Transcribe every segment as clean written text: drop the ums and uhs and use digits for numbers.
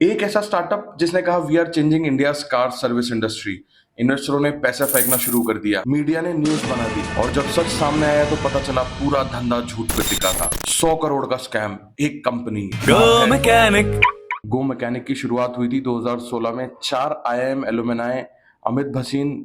एक ऐसा स्टार्टअप जिसने कहा we are changing India car service industry. इन्वेस्टरों ने पैसा फेंकना शुरू कर दिया, मीडिया ने न्यूज बना दी और जब सच सामने आया तो पता चला पूरा धंधा झूठ पे टिका था। 100 करोड़ का स्कैम, एक कंपनी गो मैकेनिक। गो मैकेनिक की शुरुआत हुई थी 2016 में। 4 आईआईएम एलुमनाई, अमित भसीन,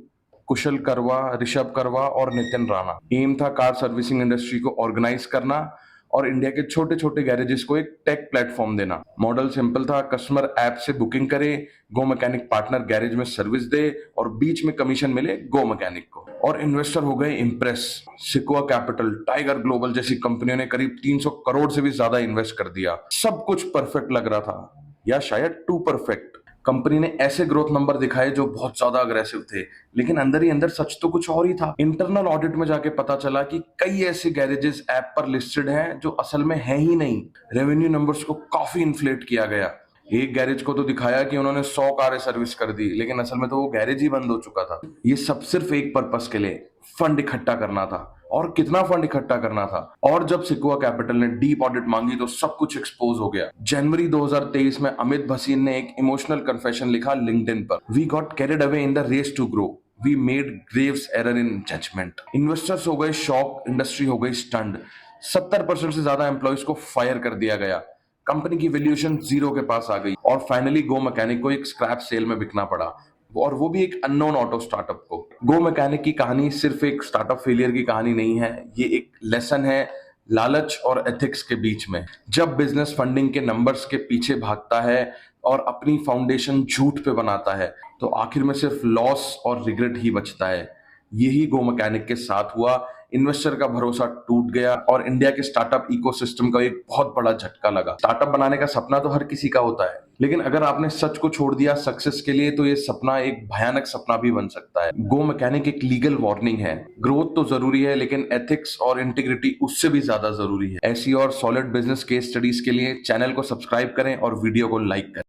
कुशल करवा, ऋषभ करवा और नितिन राणा। एम था कार सर्विसिंग इंडस्ट्री को ऑर्गेनाइज करना और इंडिया के छोटे छोटे गैरेजेस को एक टेक प्लेटफॉर्म देना। मॉडल सिंपल था, कस्टमर ऐप से बुकिंग करे, गो मैकेनिक पार्टनर गैरेज में सर्विस दे और बीच में कमीशन मिले गो मैकेनिक को। और इन्वेस्टर हो गए इंप्रेस। सिक्वा कैपिटल, टाइगर ग्लोबल जैसी कंपनियों ने करीब 300 करोड़ से भी ज्यादा इन्वेस्ट कर दिया। सब कुछ परफेक्ट लग रहा था, या शायद टू परफेक्ट। कंपनी ने ऐसे ग्रोथ नंबर दिखाए जो बहुत ज्यादा अग्रेसिव थे, लेकिन अंदर ही अंदर सच तो कुछ और ही था। इंटरनल ऑडिट में जाके पता चला कि कई ऐसे गैरेजेस ऐप पर लिस्टेड हैं जो असल में है ही नहीं। रेवेन्यू नंबर्स को काफी इन्फ्लेट किया गया। एक गैरेज को तो दिखाया कि उन्होंने 100 कारें सर्विस कर दी, लेकिन असल में तो वो गैरेज ही बंद हो चुका था। ये सब सिर्फ एक पर्पस के लिए, फंड इकट्ठा करना था। और कितना फंड इकट्ठा करना था। और जब सिक्वा कैपिटल ने डीप ऑडिट मांगी तो सब कुछ एक्सपोज हो गया। जनवरी 2023 में अमित भसीन ने एक इमोशनल कन्फेशन लिखा लिंक्डइन पर। We got carried away in the race to grow, we made graves error in judgement. Investors हो गए शॉक, इंडस्ट्री हो गई स्टंड। 70% से ज्यादा एम्प्लॉइज को फायर कर दिया गया। कंपनी की वैल्यूएशन जीरो के पास आ गई और फाइनली गो मैकेनिक को एक स्क्रैप सेल में बिकना पड़ा, और वो भी एक अननोन ऑटो स्टार्टअप को। गो मैकेनिक की कहानी सिर्फ एक स्टार्टअप फेलियर की कहानी नहीं है, ये एक लेसन है लालच और एथिक्स के बीच में। जब बिजनेस फंडिंग के नंबर्स के पीछे भागता है और अपनी फाउंडेशन झूठ पे बनाता है तो आखिर में सिर्फ लॉस और रिग्रेट ही बचता है। यही गो मैकेनिक के साथ हुआ। इन्वेस्टर का भरोसा टूट गया और इंडिया के स्टार्टअप इकोसिस्टम का एक बहुत बड़ा झटका लगा। स्टार्टअप बनाने का सपना तो हर किसी का होता है, लेकिन अगर आपने सच को छोड़ दिया सक्सेस के लिए तो ये सपना एक भयानक सपना भी बन सकता है। गो मैकेनिक एक लीगल वार्निंग है। ग्रोथ तो जरूरी है, लेकिन एथिक्स और इंटीग्रिटी उससे भी ज्यादा जरूरी है। ऐसी और सॉलिड बिजनेस केस स्टडीज के लिए चैनल को सब्सक्राइब करें और वीडियो को लाइक करें।